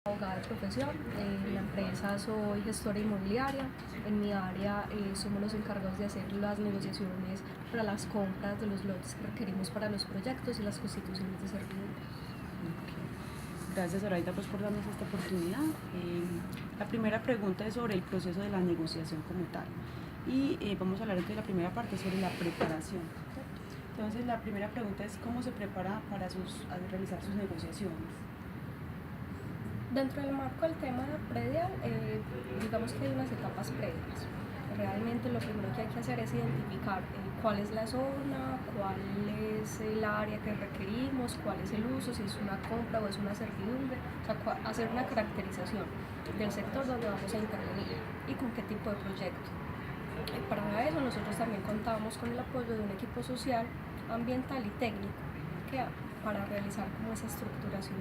Abogada de profesión, en la empresa soy gestora inmobiliaria. En mi área somos los encargados de hacer las negociaciones para las compras de los lotes que requerimos para los proyectos y las constituciones de servidumbre. Gracias, Zoraida, pues, por darnos esta oportunidad. La primera pregunta es sobre el proceso de la negociación como tal. Y vamos a hablar entonces de la primera parte, sobre la preparación. Entonces, la primera pregunta es cómo se prepara para realizar sus negociaciones. Dentro del marco del tema predial, digamos que hay unas etapas previas. Realmente lo primero que hay que hacer es identificar cuál es la zona, cuál es el área que requerimos, cuál es el uso, si es una compra o es una servidumbre, o sea, hacer una caracterización del sector donde vamos a intervenir y con qué tipo de proyecto. Para eso nosotros también contamos con el apoyo de un equipo social, ambiental y técnico para realizar como esa estructuración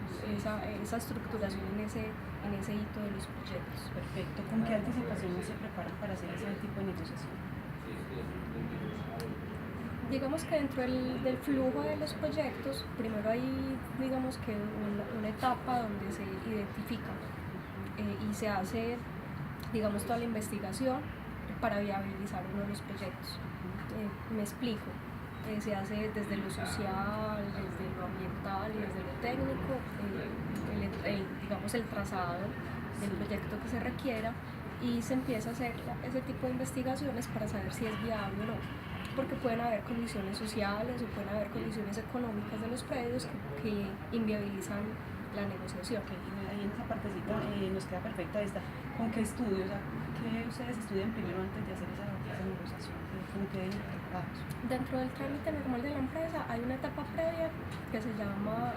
en ese hito de los proyectos. Perfecto. ¿Con qué anticipación se preparan para hacer ese tipo de negociación? Digamos que dentro del flujo de los proyectos, primero hay, digamos que una etapa donde se identifica y se hace, digamos, toda la investigación para viabilizar uno de los proyectos. Me explico. Se hace desde lo social, desde lo ambiental y desde lo técnico, digamos el trazado del proyecto que se requiera, y se empieza a hacer ese tipo de investigaciones para saber si es viable o no, porque pueden haber condiciones sociales o pueden haber condiciones económicas de los predios que inviabilizan la negociación. Ahí en esa partecita nos queda perfecta esta. ¿Con qué estudios? O sea, ¿qué ustedes estudian primero antes de hacer esa negociación? ¿Con qué deben estar preparados? Dentro del trámite normal de la empresa hay una etapa previa que se llama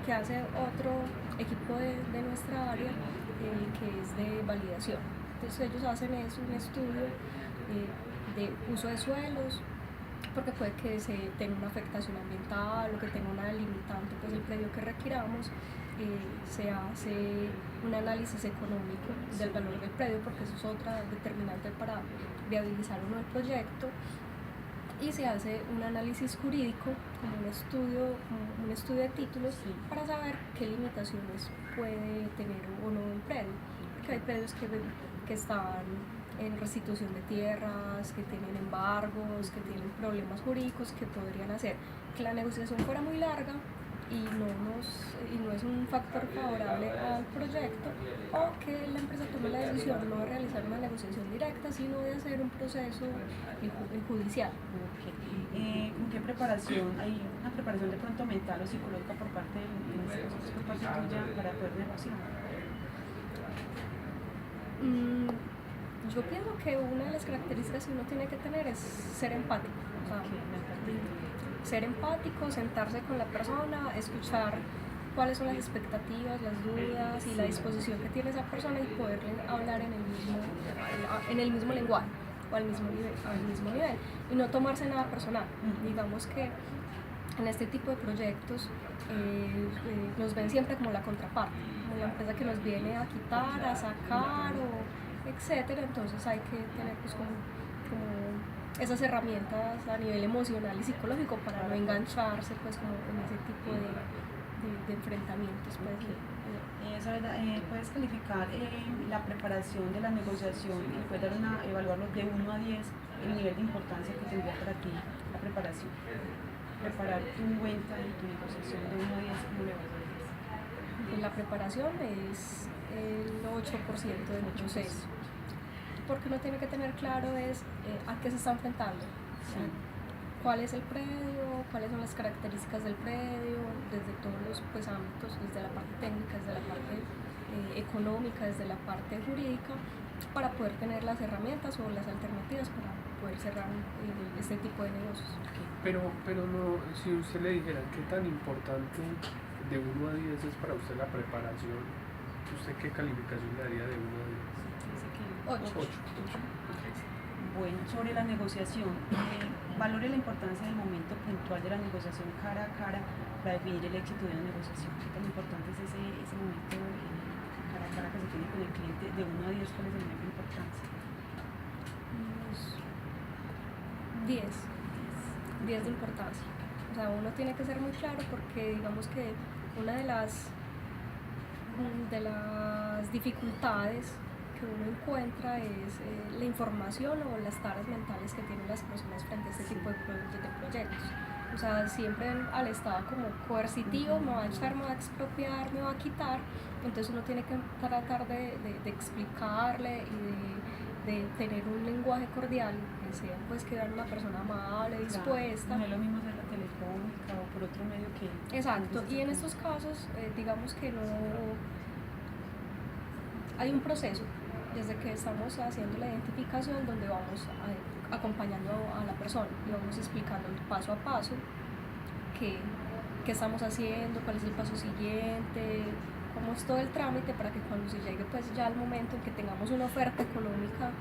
que hace otro equipo de nuestra área, que es de validación. Entonces ellos hacen un estudio de uso de suelos, porque puede que se tenga una afectación ambiental o que tenga una limitante, pues el predio que requiramos. Se hace un análisis económico del valor del predio, porque eso es otra determinante para viabilizar uno el proyecto, y se hace un análisis jurídico, como un estudio de títulos, para saber qué limitaciones puede tener o no un predio, porque hay predios que están en restitución de tierras, que tienen embargos, que tienen problemas jurídicos que podrían hacer que la negociación fuera muy larga y no es un factor favorable al proyecto, o que la empresa tome la decisión no de realizar una negociación directa, sino de hacer un proceso judicial. Okay. ¿Con qué preparación? ¿Hay una preparación de pronto mental o psicológica por parte por parte tuya para poder negociar? Yo pienso que una de las características que uno tiene que tener es ser empático. O sea, ser empático, sentarse con la persona, escuchar cuáles son las expectativas, las dudas y la disposición que tiene esa persona, y poderle hablar en el mismo lenguaje o al mismo nivel, y no tomarse nada personal. Digamos que en este tipo de proyectos nos ven siempre como la contraparte, como la empresa que nos viene a quitar, a sacar, o etcétera. Entonces hay que tener pues como esas herramientas a nivel emocional y psicológico para no engancharse pues como en ese tipo de enfrentamientos. Pues. ¿Puedes calificar la preparación de la negociación y puedes evaluarlo de 1 a 10 el nivel de importancia que tendría para ti la preparación? Preparar tu venta y tu negociación de 1 a 10, ¿cómo le vas a decir? La preparación es el 8% del proceso, porque uno tiene que tener claro a qué se está enfrentando. Sí. ¿Cuál es el predio? ¿Cuáles son las características del predio? Desde todos los pues, ámbitos, desde la parte técnica, desde la parte económica, desde la parte jurídica, para poder tener las herramientas o las alternativas para poder cerrar este tipo de negocios. Pero no, si usted le dijera qué tan importante de 1 a 10 es para usted la preparación, ¿usted qué calificación le daría de 1 a 10? 8. Bueno, sobre la negociación, valore la importancia del momento puntual de la negociación cara a cara para definir el éxito de una negociación. ¿Qué tan importante es ese momento cara a cara que se tiene con el cliente? De 1 a 10, ¿cuál es el nivel de importancia? 10 de importancia. O sea, uno tiene que ser muy claro, porque digamos que una de las de las dificultades que uno encuentra es la información o las taras mentales que tienen las personas frente a este tipo de proyectos. O sea, siempre al estado como coercitivo, me va a echar, me va a expropiar, me va a quitar. Entonces uno tiene que tratar de explicarle y de tener un lenguaje cordial, que sea pues que vean una persona amable, dispuesta. No es lo mismo hacer la telefónica o por otro medio que... Exacto, y en estos casos digamos que no hay un proceso desde que estamos haciendo la identificación donde vamos acompañando a la persona y vamos explicando paso a paso qué estamos haciendo, cuál es el paso siguiente, cómo es todo el trámite para que cuando se llegue pues ya al momento en que tengamos una oferta económica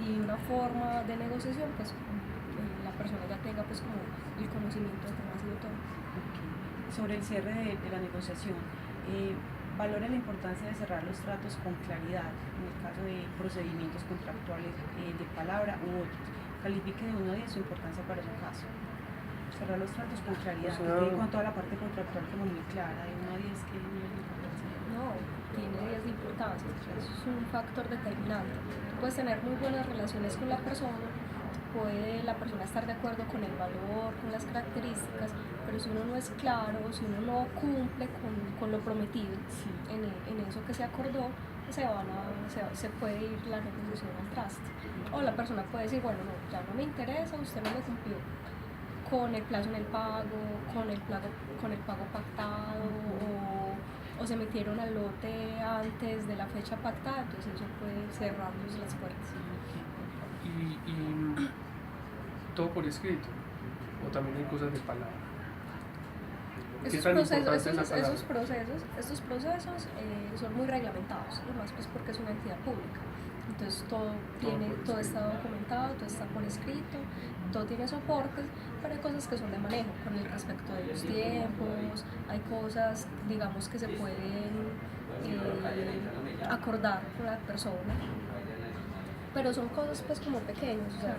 y una forma de negociación, pues la persona ya tenga pues como el conocimiento de cómo ha sido todo. Okay. Sobre el cierre de la negociación, valora la importancia de cerrar los tratos con claridad en el caso de procedimientos contractuales de palabra u otros. Califique de 1 a 10 su importancia para su caso. Cerrar los tratos con claridad, que quede con toda la parte contractual como muy clara, de 1 a 10, ¿qué nivel de importancia? No, tiene 10 de importancia, eso es un factor determinante. Tú puedes tener muy buenas relaciones con la persona, puede la persona estar de acuerdo con el valor, con las características, pero si uno no es claro, si uno no cumple con lo prometido en eso que se acordó, se puede ir la negociación al traste. O la persona puede decir, bueno, no, ya no me interesa, usted no me cumplió con el plazo en el pago, con el pago pactado, o se metieron al lote antes de la fecha pactada, entonces eso puede cerrarnos las puertas. Y todo por escrito, o también hay cosas de palabra. Estos procesos son muy reglamentados, además pues porque es una entidad pública. Entonces todo está documentado, todo está por escrito, todo tiene soportes, pero hay cosas que son de manejo con el respecto de los tiempos, hay cosas, digamos, que se pueden acordar con la persona, pero son cosas pues como pequeñas, o sea,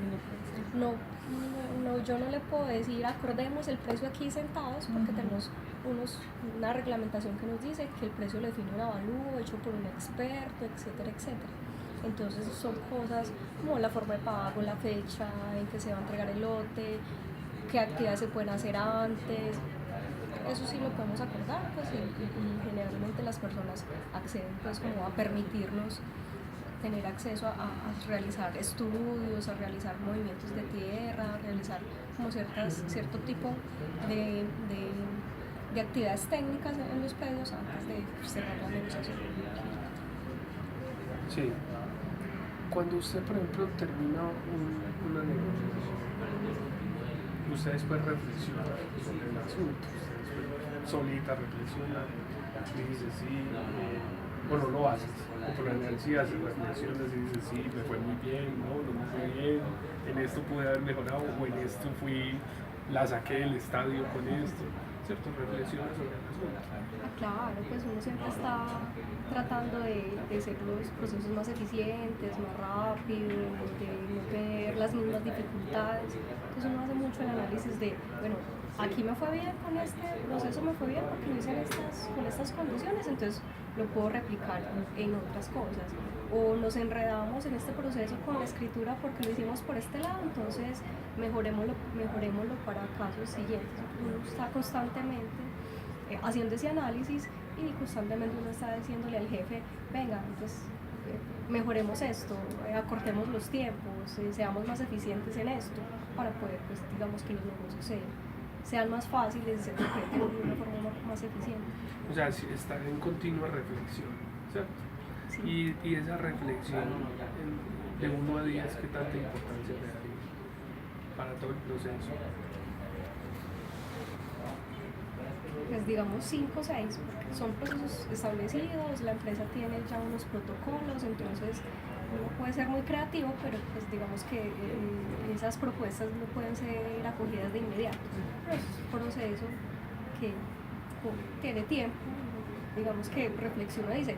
yo no le puedo decir acordemos el precio aquí sentados porque tenemos una reglamentación que nos dice que el precio lo define un avalúo hecho por un experto, etcétera, etcétera. Entonces son cosas como la forma de pago, la fecha en que se va a entregar el lote, qué actividades se pueden hacer antes. Eso sí lo podemos acordar, pues, y generalmente las personas acceden pues como a permitirnos tener acceso a realizar estudios, a realizar movimientos de tierra, a realizar como cierto tipo de actividades técnicas en los predios antes de cerrar la negociación. Sí. Cuando usted, por ejemplo, termina una negociación, usted después reflexiona sobre el asunto, usted después solita reflexiona y dice sí, bueno, lo haces, o por lo general sí haces reflexiones y dices sí, me fue muy bien, no me fue bien, en esto pude haber mejorado, o en esto la saqué del estadio con esto, ¿cierto? Reflexiones sobre el asunto. Claro, pues uno siempre está tratando de hacer los procesos más eficientes, más rápidos, de no tener las mismas dificultades. Entonces uno hace mucho el análisis de, bueno, aquí me fue bien con este proceso, me fue bien porque lo hice con estas condiciones, entonces lo puedo replicar en otras cosas. O nos enredamos en este proceso con la escritura porque lo hicimos por este lado, entonces mejorémoslo para casos siguientes. Uno está constantemente haciendo ese análisis y constantemente uno está diciéndole al jefe, venga, entonces mejoremos esto, acortemos los tiempos, seamos más eficientes en esto para poder, pues, digamos, que los negocios sean más fáciles y se concreten de una forma más eficiente. O sea, estar en continua reflexión, ¿cierto? Sí. Y esa reflexión de 1 a 10, ¿qué tanta importancia le daría para todo el proceso? Pues digamos 5 o 6, porque son procesos establecidos, la empresa tiene ya unos protocolos, entonces uno puede ser muy creativo, pero pues digamos que esas propuestas no pueden ser acogidas de inmediato. Pero es un proceso que tiene tiempo, digamos que reflexiona y dice,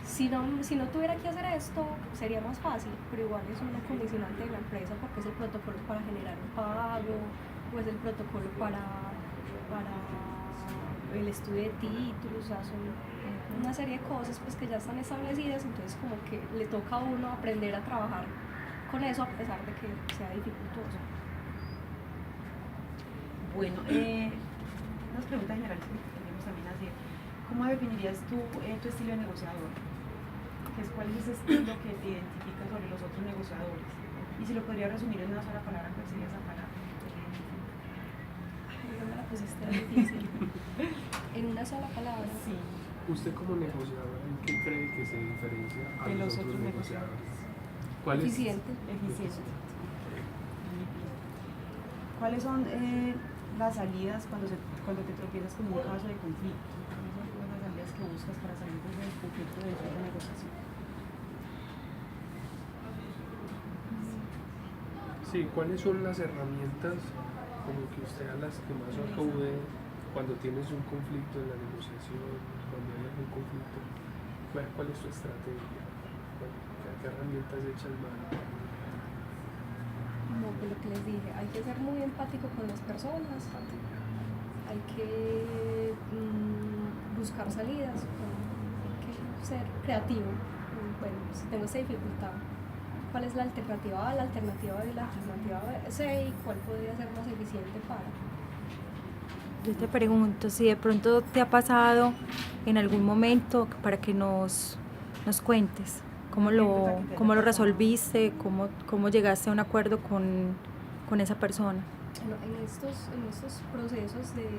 si no tuviera que hacer esto, sería más fácil, pero igual es una condicionante de la empresa porque es el protocolo para generar un pago, o es el protocolo para el estudio de títulos, o sea, son una serie de cosas pues que ya están establecidas, entonces como que le toca a uno aprender a trabajar con eso a pesar de que sea dificultoso. Bueno, unas preguntas generales que queríamos también hacer. ¿Cómo definirías tú tu estilo de negociador? ¿Cuál es ese estilo que te identifica sobre los otros negociadores? Y si lo podría resumir en una sola palabra, ¿cuál sería esa palabra? Ay, no me la pusiste difícil. En una sola palabra. Sí. ¿Usted como negociador en qué cree que se diferencia a De los otros negociadores? ¿Cuál es? Eficiente. Eficiente. ¿Cuáles son las salidas cuando te tropiezas con un caso de conflicto? ¿Cuáles son las salidas que buscas para salir de ese conflicto dentro de la negociación? Sí, ¿cuáles son las herramientas como que usted a las que más acude cuando tienes un conflicto en la negociación, cuando hay algún conflicto? ¿Cuál es su estrategia? ¿Qué herramientas echas mano? No, pues lo que les dije, hay que ser muy empático con las personas, hay que buscar salidas, hay que ser creativo. Bueno, si tengo esta dificultad, ¿cuál es la alternativa A, la alternativa B, la alternativa C y cuál podría ser más eficiente para? Yo te pregunto si de pronto te ha pasado en algún momento para que nos cuentes cómo lo resolviste, cómo llegaste a un acuerdo con esa persona. Bueno, en estos procesos de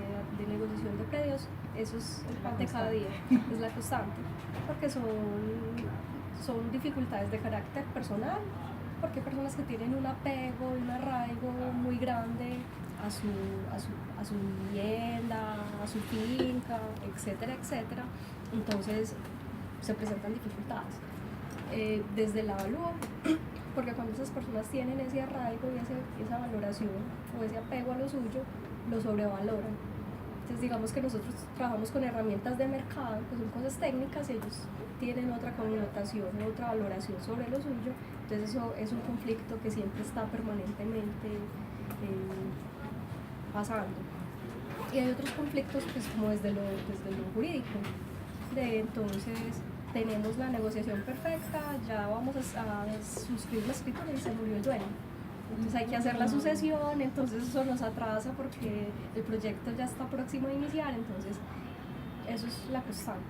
negociación de predios, eso es el pan de cada día, es la constante, porque son dificultades de carácter personal, porque hay personas que tienen un apego, un arraigo muy grande a su vivienda, a su finca, etcétera, etcétera. Entonces se presentan dificultades. Desde el avalúo, porque cuando esas personas tienen ese arraigo y esa valoración o ese apego a lo suyo, lo sobrevaloran. Entonces digamos que nosotros trabajamos con herramientas de mercado, que son cosas técnicas, ellos tienen otra connotación, otra valoración sobre lo suyo, entonces eso es un conflicto que siempre está permanentemente pasando. Y hay otros conflictos pues como desde lo jurídico, entonces tenemos la negociación perfecta, ya vamos a suscribir la escritura y se murió el dueño. Entonces hay que hacer la sucesión, entonces eso nos atrasa porque el proyecto ya está próximo a iniciar, entonces eso es la constante,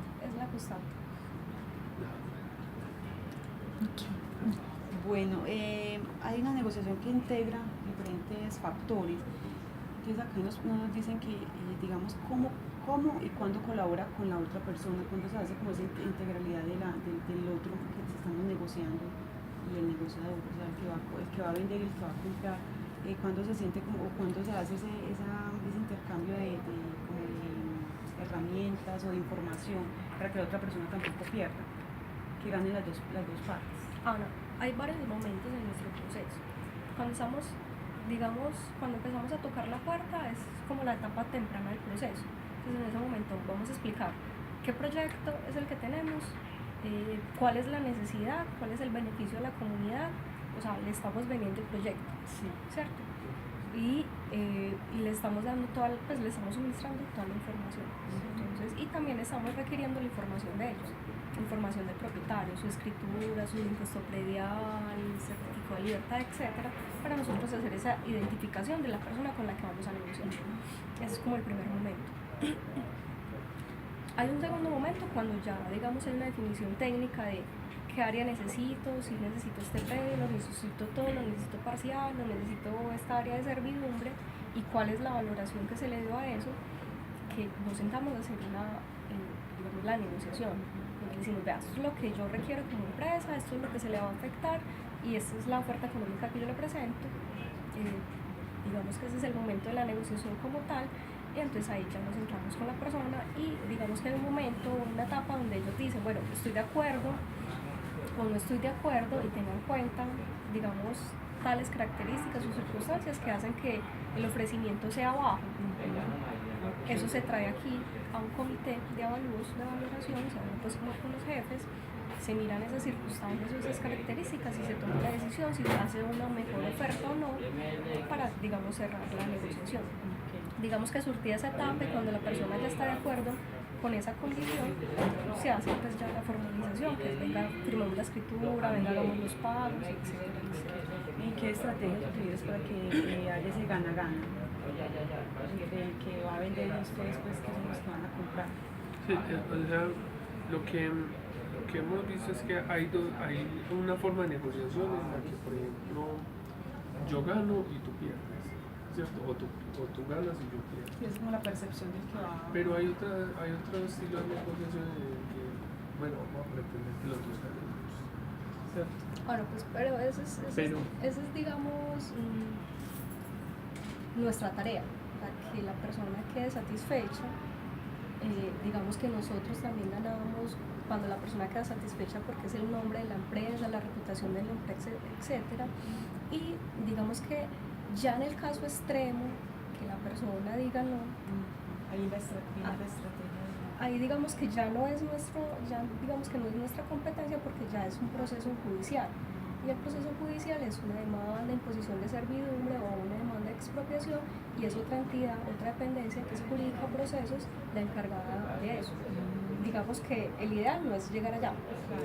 Bueno, hay una negociación que integra diferentes factores. Entonces acá nos dicen que, digamos, cómo y cuándo colabora con la otra persona, cuándo se hace como esa integralidad del otro que estamos negociando y el negociador, o sea, el que va a vender y el que va a comprar, cuándo se siente como, cuándo se hace ese intercambio de herramientas o de información para que la otra persona tampoco pierda, que ganen las dos partes. No, hay varios momentos en nuestro proceso. Cuando empezamos a tocar la puerta es como la etapa temprana del proceso. Entonces en ese momento vamos a explicar qué proyecto es el que tenemos, cuál es la necesidad, cuál es el beneficio de la comunidad, o sea, le estamos vendiendo el proyecto, sí, ¿cierto? Y le estamos le estamos suministrando toda la información. Entonces, y también estamos requiriendo la información de ellos, información del propietario, su escritura, su impuesto predial, certificado de libertad, etcétera, para nosotros hacer esa identificación de la persona con la que vamos a negociar. Ese es como el primer momento. Hay un segundo momento cuando ya, digamos, hay una definición técnica de qué área necesito, si necesito este predio, lo necesito todo, lo necesito parcial, lo necesito esta área de servidumbre y cuál es la valoración que se le dio a eso, que nos sentamos a hacer la negociación. Y decimos, vea, esto es lo que yo requiero como empresa, esto es lo que se le va a afectar y esta es la oferta económica que yo le presento. Digamos que ese es el momento de la negociación como tal. Y entonces ahí ya nos entramos con la persona y digamos que hay un momento, una etapa donde ellos dicen, bueno, estoy de acuerdo o no estoy de acuerdo y tengan en cuenta, digamos, tales características o circunstancias que hacen que el ofrecimiento sea bajo. Eso se trae aquí a un comité de avalúos, de valoración, se habla pues como con los jefes, se miran esas circunstancias o esas características y se toma la decisión si se hace una mejor oferta o no para, digamos, cerrar la negociación. digamos que surtida esa etapa y cuando la persona ya está de acuerdo con esa condición, se hace pues ya la formalización, que es venga, firmamos la escritura, venga, hagamos los pagos, etcétera, etcétera. ¿Y qué estrategias utilizas para que haya ese gana-gana? El que va a vender y ustedes pues que son los que van a comprar. Sí, o sea, lo que hemos visto es que hay una forma de negociación en la que, por ejemplo, yo gano y tú pierdes, ¿cierto? O tú ganas y yo pierdo. Sí, es como la percepción del que va. Pero hay otro estilo de negociación en el que, bueno, vamos a pretender que los dos ganemos, ¿cierto? Bueno, pues, pero esa es digamos, nuestra tarea, para que la persona quede satisfecha. Digamos que nosotros también ganamos cuando la persona queda satisfecha porque es el nombre de la empresa, la reputación de la empresa, etcétera. Y digamos que ya en el caso extremo, que la persona diga no, Ahí la estrategia. ahí digamos que ya no es digamos que no es nuestra competencia porque ya es un proceso judicial. Y el proceso judicial es una demanda de imposición de servidumbre o una demanda de expropiación y es otra entidad, otra dependencia que es jurídica procesos la encargada de eso. Digamos que el ideal no es llegar allá,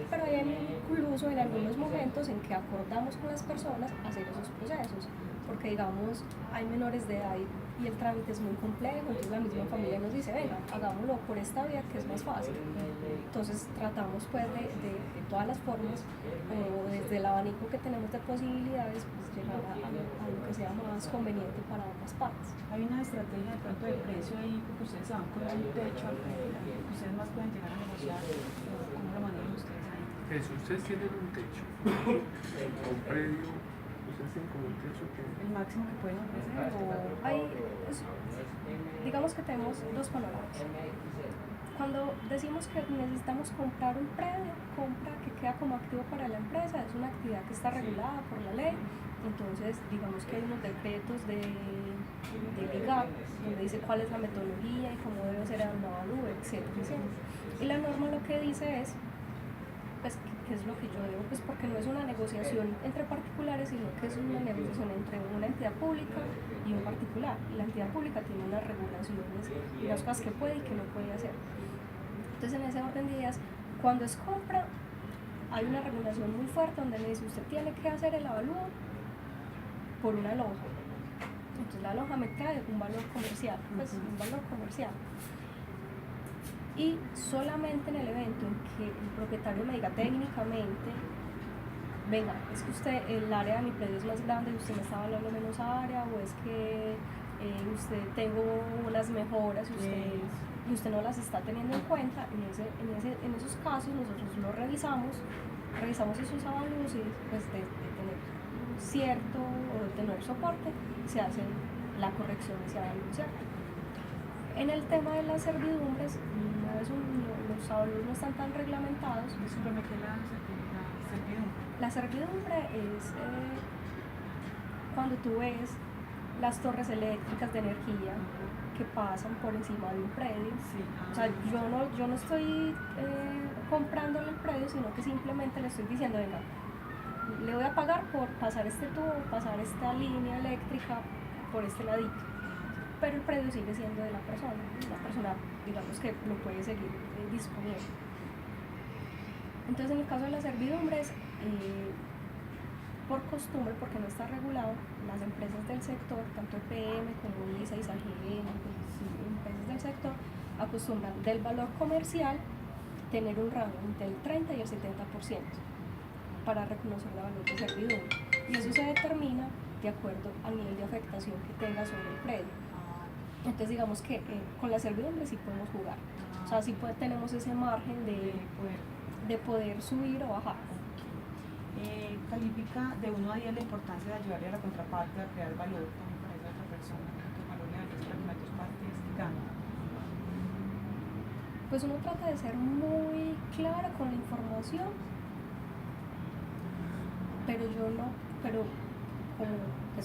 pero hay incluso en algunos momentos en que acordamos con las personas hacer esos procesos, porque digamos hay menores de edad y el trámite es muy complejo, entonces la misma familia nos dice, venga, hagámoslo por esta vía que es más fácil. Entonces tratamos pues de todas las formas, o desde el abanico que tenemos de posibilidades, pues llegar a lo que sea más conveniente para ambas partes. Hay una estrategia de pronto de precio ahí, porque ustedes se van con un techo al que ustedes más pueden llegar a negociar. ¿Cómo lo manejan ustedes ahí? Eso, ustedes tienen un techo, un predio, ustedes tienen como un techo que... ¿El máximo que pueden ofrecer? Digamos que tenemos dos panoramas. Cuando decimos que necesitamos comprar un predio, compra que queda como activo para la empresa, es una actividad que está regulada por la ley, entonces digamos que hay unos decretos de IGAP donde dice cuál es la metodología y cómo debe ser el avalúo, etcétera, etcétera. Y la norma lo que dice es, pues, ¿qué es lo que yo debo? Pues porque no es una negociación entre particulares, sino que es una negociación entre una entidad pública y un particular. Y la entidad pública tiene unas regulaciones y unas cosas que puede y que no puede hacer. Entonces, en ese orden de ideas, cuando es compra, hay una regulación muy fuerte donde le dice, usted tiene que hacer el avalúo por una loja. Entonces, la loja me trae un valor comercial, pues un valor comercial. Y solamente en el evento en que el propietario me diga técnicamente, venga, es que el área de mi predio es más grande y usted me está evaluando menos área, o es que usted tengo unas mejoras y usted no las está teniendo en cuenta, en esos casos nosotros lo revisamos esos avalúos y pues de tener cierto o de tener soporte, se hace la corrección de ese avalúo, ¿cierto? En el tema de las servidumbres, los avalúos no están tan reglamentados. Discúlpeme, ¿qué es la servidumbre? La servidumbre es cuando tú ves las torres eléctricas de energía que pasan por encima de un predio. Sí. O sea, yo no estoy comprándole el predio, sino que simplemente le estoy diciendo, venga, le voy a pagar por pasar este tubo, pasar esta línea eléctrica por este ladito. Pero el predio sigue siendo de la persona, digamos que lo puede seguir disponiendo. Entonces, en el caso de las servidumbres, por costumbre, porque no está regulado, las empresas del sector, tanto EPM como ISA, ISAGN, empresas del sector, acostumbran del valor comercial tener un rango entre el 30 y el 70% para reconocer el valor de servidumbre. Y eso se determina de acuerdo al nivel de afectación que tenga sobre el predio. Entonces digamos que con la servidumbre sí podemos jugar, o sea, sí tenemos ese margen de poder subir o bajar. Califica de 1 a 10 la importancia de ayudarle a la contraparte a crear valor también para esa otra persona, que valor le da para que las dos partes ganen. Pues uno trata de ser muy clara con la información, pero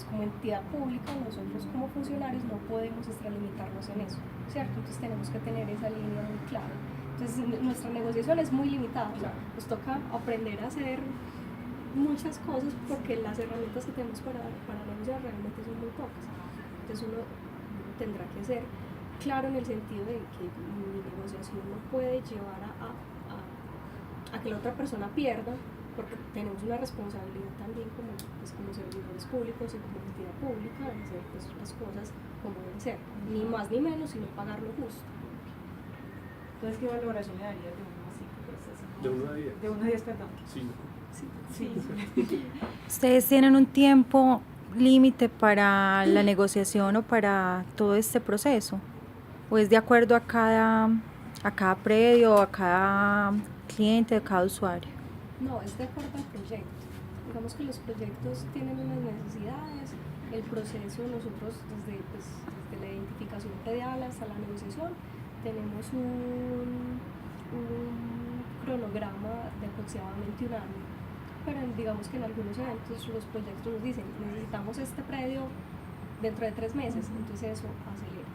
como entidad pública, nosotros como funcionarios no podemos extralimitarnos en eso, ¿cierto? Entonces tenemos que tener esa línea muy clara. Entonces nuestra negociación es muy limitada, o sea, nos toca aprender a hacer muchas cosas porque las herramientas que tenemos para negociar realmente son muy pocas. Entonces uno tendrá que ser claro en el sentido de que mi negociación no puede llevar a que la otra persona pierda, porque tenemos una responsabilidad también como, pues, como servidores públicos y como entidad pública de hacer pues, las cosas como deben ser, ni más ni menos, sino pagar lo justo. Entonces, ¿qué valoración le daría de 1 a 5? Pues, así como- De 1 a 10. De 1 a 10, perdón. 5. Sí. ¿Ustedes tienen un tiempo límite para la negociación o para todo este proceso? ¿O es de acuerdo a cada predio, a cada cliente, a cada usuario? No, es de acuerdo al proyecto. Digamos que los proyectos tienen unas necesidades, el proceso nosotros desde la identificación predial hasta la negociación tenemos un cronograma de aproximadamente 1 año. Pero digamos que en algunos eventos los proyectos nos dicen necesitamos este predio dentro de 3 meses, entonces eso acelera.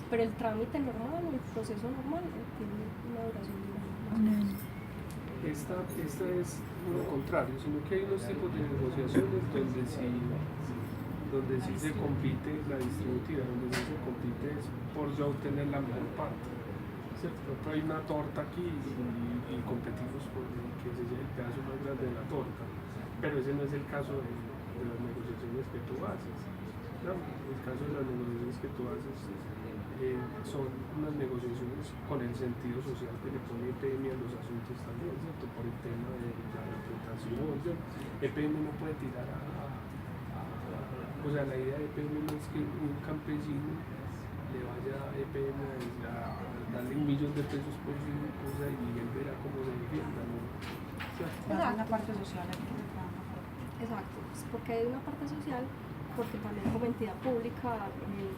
Pero el trámite normal, el proceso normal tiene una duración de 1 año. Esta es lo contrario, sino que hay unos tipos de negociaciones donde sí se compite la distributiva, donde sí se compite por yo obtener la mejor parte. ¿Cierto? Por ejemplo, hay una torta aquí y competimos por que se lleve el pedazo más grande de la torta, pero ese no es el caso de las negociaciones que tú haces. ¿No? El caso de las negociaciones que tú haces son unas negociaciones con el sentido social que le pone EPM a los asuntos también, ¿cierto? Por el tema de la reputación. EPM no puede tirar o sea, la idea de EPM no es que un campesino le vaya a EPM a darle $1.000.000 por su cosa y él verá cómo se defienda, ¿no? ¿Cierto? Hay una parte social aquí que se trabaja. Exacto, pues porque hay una parte social, porque también como entidad pública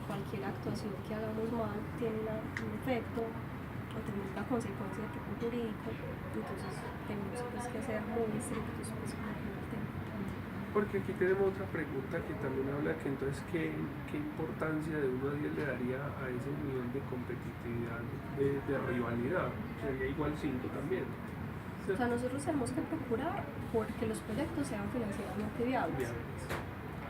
cualquier actuación que hagamos mal tiene un efecto o tiene una consecuencia de tipo jurídico, entonces tenemos pues, que ser muy estrictos pues, con el tema. Porque aquí tenemos otra pregunta que también habla que entonces qué importancia de 1 a 10 le daría a ese nivel de competitividad, de rivalidad, sería igual 5 también. O sea, nosotros tenemos que procurar porque los proyectos sean financieramente viables.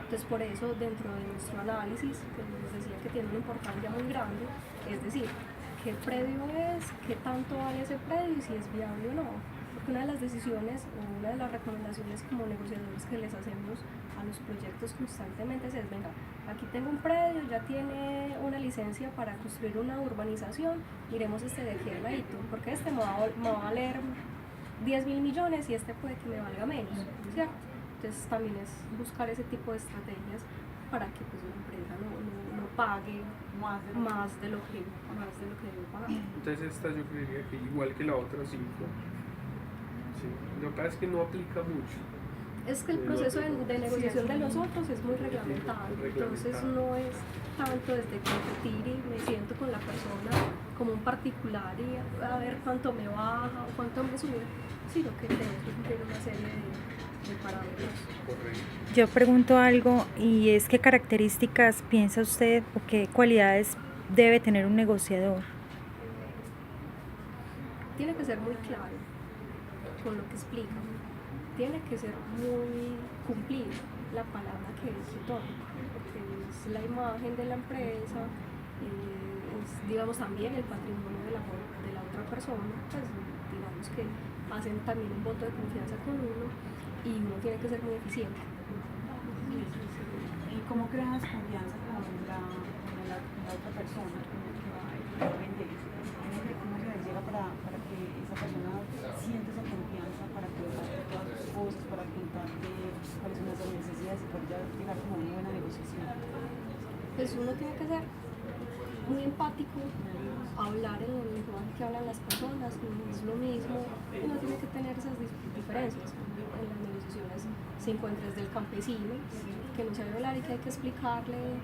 Entonces, por eso, dentro de nuestro análisis, que les decía que tiene una importancia muy grande, es decir, qué predio es, qué tanto vale ese predio y si es viable o no. Porque una de las decisiones o una de las recomendaciones como negociadores que les hacemos a los proyectos constantemente es, venga, aquí tengo un predio, ya tiene una licencia para construir una urbanización, miremos este de aquí al ladito, porque este me va a valer 10.000 millones y este puede que me valga menos, ¿cierto? Entonces también es buscar ese tipo de estrategias para que pues, la empresa no pague más de lo que debe pagar. Entonces esta yo creería que igual que la otra 5. Sí. Lo que pasa es que no aplica mucho. Es que el proceso de negociación de los otros es muy reglamentado, entonces no es tanto desde competir y me siento con la persona como un particular y a ver cuánto me baja o cuánto me sube, sino que tengo que cumplir una serie de parámetros. Correcto. Yo pregunto algo y es qué características piensa usted o qué cualidades debe tener un negociador. Tiene que ser muy claro con lo que explica, tiene que ser muy cumplir la palabra que toma, porque es la imagen de la empresa, es digamos también el patrimonio de la otra persona, pues digamos que hacen también un voto de confianza con uno y uno tiene que ser muy eficiente. ¿Y cómo creas confianza con la otra persona con la que va a vender? ¿Cómo se les llega para que esa persona sienta esa confianza para contarte todas sus cosas, para contarte cuáles son las necesidades y poder llegar como a una buena negociación? Pues uno tiene que ser muy empático, hablar en el lenguaje que hablan las personas, no es lo mismo, uno tiene que tener esas diferencias. En las negociaciones se encuentra desde el campesino, que no sabe hablar y que hay que explicarle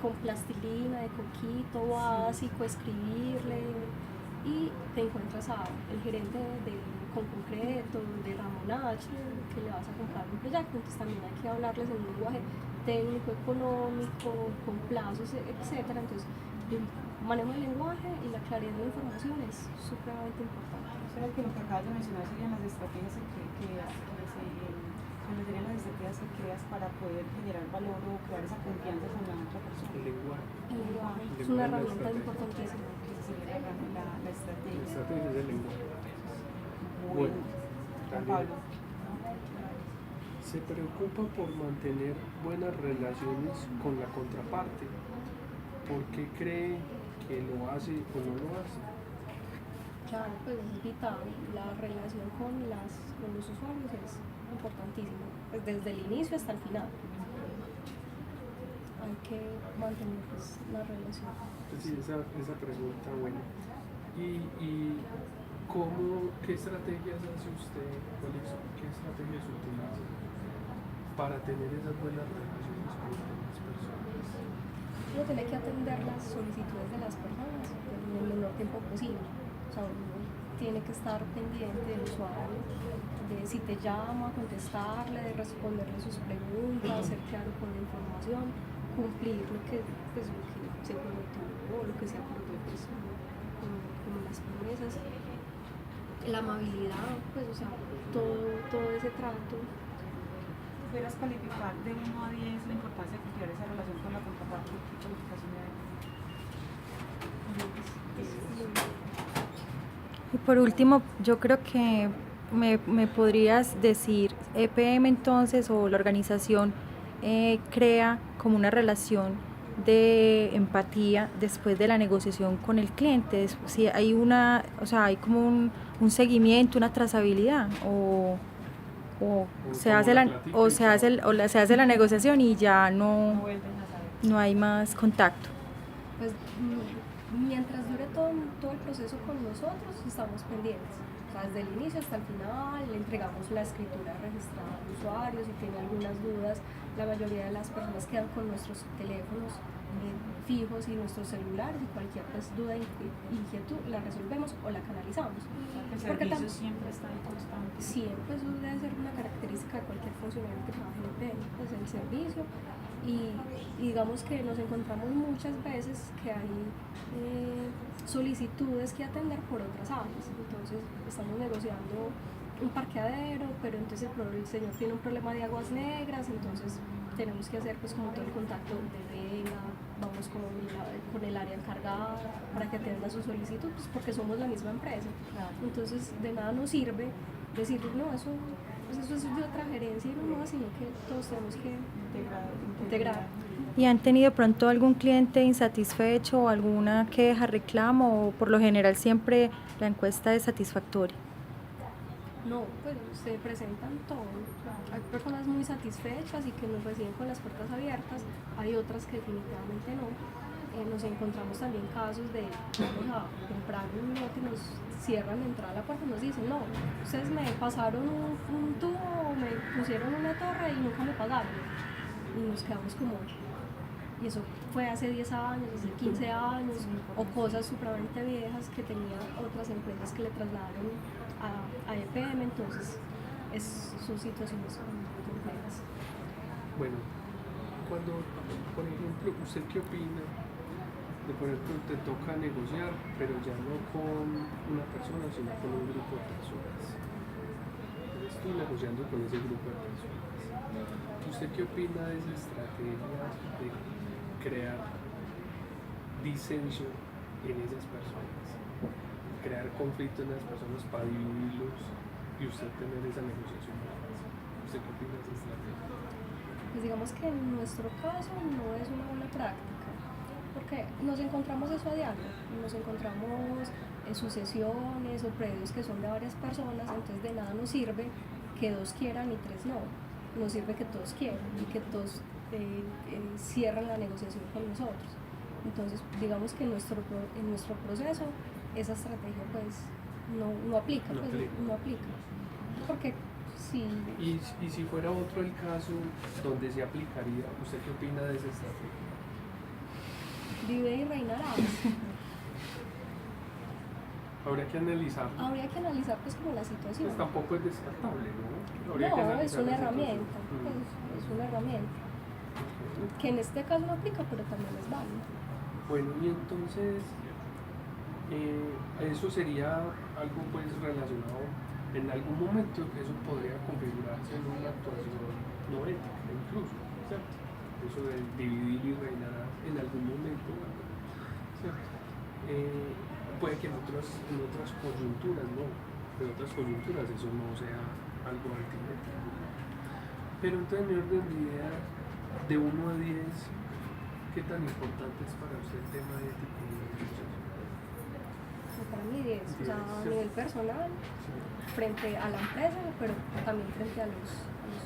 con plastilina, de coquito básico, escribirle, y te encuentras al gerente con concreto, de Ramón H, que le vas a comprar un proyecto, entonces también hay que hablarles en un lenguaje técnico, económico, con plazos, etcétera. Entonces, el manejo del lenguaje y la claridad de la información es supremamente importante. Creo que lo que acabas de mencionar serían las estrategias que ¿Cuáles serían las estrategias que creas para poder generar valor o crear esa confianza con la otra persona? El lenguaje. El lenguaje es una herramienta importantísima. Esa sería la La estrategia. estrategia es el lenguaje. Bueno, Juan Pablo. Se preocupa por mantener buenas relaciones con la contraparte. ¿Por qué cree que lo hace o no lo hace? Claro, pues es vital. La relación con los usuarios es importantísima, pues desde el inicio hasta el final. Hay que mantener pues, la relación. Pues sí, esa pregunta, bueno. ¿Y qué estrategias hace usted, qué estrategias utiliza para tener esas buenas relaciones con las personas? Uno tiene que atender las solicitudes de las personas en el menor tiempo posible. O sea, uno tiene que estar pendiente del usuario, de si te llama, contestarle, de responderle sus preguntas, ser claro con la información, cumplir lo que se prometió o lo que se acordó pues, con las promesas. La amabilidad, pues, o sea, todo ese trato. ¿Pudieras calificar de 1 a 10 la importancia de cultivar esa relación con la contraparte? ¿Qué calificación le darías? Y por último, yo creo que me podrías decir, EPM entonces o la organización crea como una relación de empatía después de la negociación con el cliente. Si hay hay como un seguimiento, una trazabilidad o se hace se hace la negociación y ya No vuelven a saber. no hay más contacto. Pues mientras dure todo el proceso con nosotros, estamos pendientes. O sea, desde el inicio hasta el final, le entregamos la escritura registrada al usuario, si tiene algunas dudas. La mayoría de las personas quedan con nuestros teléfonos fijos y nuestros celulares y cualquier pues, duda e inquietud la resolvemos o la canalizamos. El servicio siempre está en constante. Siempre, eso debe ser una característica de cualquier funcionario que trabaje en EPM, pues el servicio. Y digamos que nos encontramos muchas veces que hay solicitudes que atender por otras áreas. Entonces estamos negociando un parqueadero, pero entonces el señor tiene un problema de aguas negras, entonces tenemos que hacer pues como todo el contacto de venga, vamos con el área encargada para que atienda su solicitud, pues porque somos la misma empresa. Claro. Entonces de nada nos sirve decir, no, eso es de otra gerencia y no, sino que todos tenemos que integrar. ¿Y han tenido pronto algún cliente insatisfecho o alguna queja, reclamo o por lo general siempre la encuesta es satisfactoria? No, pues se presentan todos. Hay personas muy satisfechas y que nos reciben con las puertas abiertas, hay otras que definitivamente no. Nos encontramos también casos de vamos a comprar un lote y nos cierran la entrada a la puerta y nos dicen, no, ustedes me pasaron un tubo, me pusieron una torre y nunca me pagaron. Y nos quedamos como, y eso fue hace 10 años, hace 15 años, o cosas supremamente viejas que tenían otras empresas que le trasladaron a EPM, entonces son situaciones complejas. Bueno, cuando, por ejemplo, ¿usted qué opina de, por ejemplo, te toca negociar, pero ya no con una persona, sino con un grupo de personas? Estoy negociando con ese grupo de personas. ¿Usted qué opina de esa estrategia de crear disenso en esas personas? Crear conflicto en las personas para dividirlos y usted tener esa negociación. ¿Usted qué opina de esa estrategia? Pues digamos que en nuestro caso no es una buena práctica, porque nos encontramos eso a diario, nos encontramos sucesiones o predios que son de varias personas, entonces de nada nos sirve que 2 quieran y 3 no, nos sirve que todos quieran y que todos cierren la negociación con nosotros. Entonces digamos que en nuestro proceso esa estrategia pues no aplica, porque si... Y si fuera otro el caso donde se aplicaría, ¿usted qué opina de esa estrategia? Vive y reinará. Habría que analizarlo. Habría que analizar pues como la situación. Pues tampoco es descartable, ¿no? Habría que No, es analizar una la herramienta, situación. pues, es una herramienta que en este caso no aplica, pero también es válida. Bueno, y entonces eso sería algo pues relacionado en algún momento eso podría configurarse en una actuación no ética, incluso, ¿cierto? Eso de dividir y reinar en algún momento, ¿cierto? Puede que en otras coyunturas no, en otras coyunturas eso no sea algo antiético. Pero entonces mi orden de idea de 1 a 10, ¿qué tan importante es para usted el tema ético y la negociación? Para mí 10, o sea, a nivel personal, frente a la empresa, pero también frente a los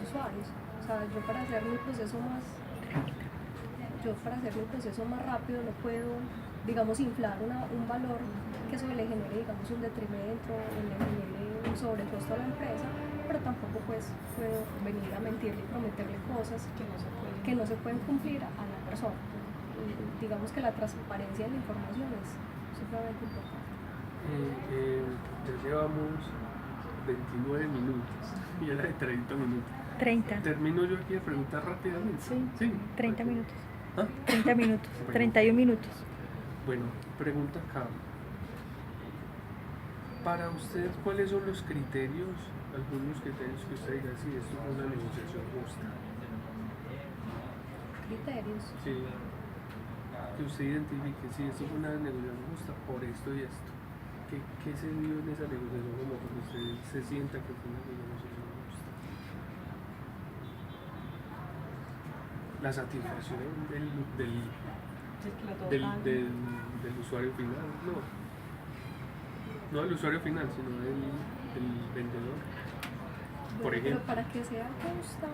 usuarios. O sea, yo para hacer mi proceso más rápido no puedo, digamos, inflar un valor que eso le genere, digamos, un detrimento o le genere un sobrecosto a la empresa, pero tampoco pues puedo venir a mentirle y prometerle cosas que no se pueden cumplir a la persona. Y digamos que la transparencia en la información es supremamente importante. Ya llevamos 29 minutos y era de 30 minutos. 30. ¿Termino yo aquí de preguntar rápidamente? Sí. 30 minutos. ¿Ah? 30 minutos. Bueno. 31 minutos. Bueno, pregunta acá. Para usted, ¿cuáles son los criterios, algunos criterios que usted diga, sí, esto es una negociación justa? Criterios. Sí. Que usted identifique, sí, esto es una negociación justa por esto y esto. ¿Qué se dio en esa negociación como cuando usted se sienta que fue una negociación justa? La satisfacción del usuario final, no del usuario final, sino del vendedor. Por Bueno, ejemplo. pero para que sea justa,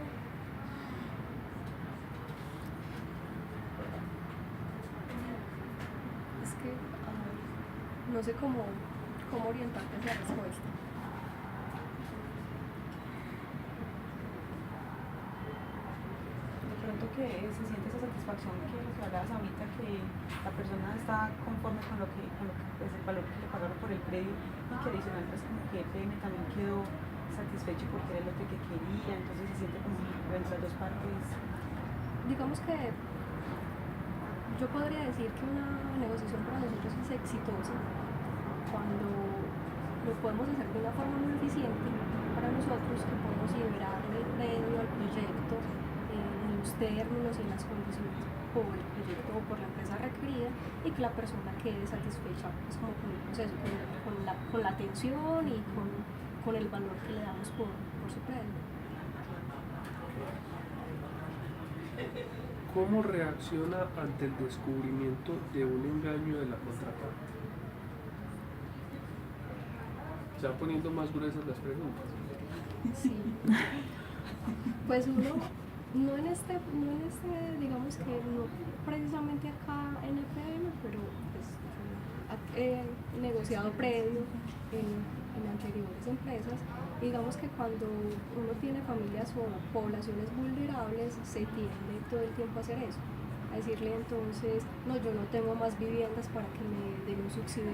es que no sé cómo orientarte hacia la respuesta. De pronto que se siente esa satisfacción que lo que hablabas ahorita, que la persona está conforme con lo que pues, el valor que le pagaron por el predio, y que adicional pues como que EPM también quedó satisfecho porque era lo que quería, entonces se siente como entre las dos partes. Digamos que yo podría decir que una negociación para nosotros es exitosa cuando lo podemos hacer de una forma muy eficiente para nosotros, que podemos liberarle el predio al proyecto en los términos y en las condiciones por el proyecto o por la empresa requerida, y que la persona quede satisfecha pues, como con el proceso, con la atención y con el valor que le damos por su predio. ¿Cómo reacciona ante el descubrimiento de un engaño de la contraparte? Se van poniendo más gruesas las preguntas. Sí. Pues uno, no en este, digamos que no precisamente acá en EPM, pero pues he negociado predio en anteriores empresas. Digamos que cuando uno tiene familias o poblaciones vulnerables, se tiende todo el tiempo a hacer eso. A decirle entonces, no, yo no tengo más viviendas para que me den un subsidio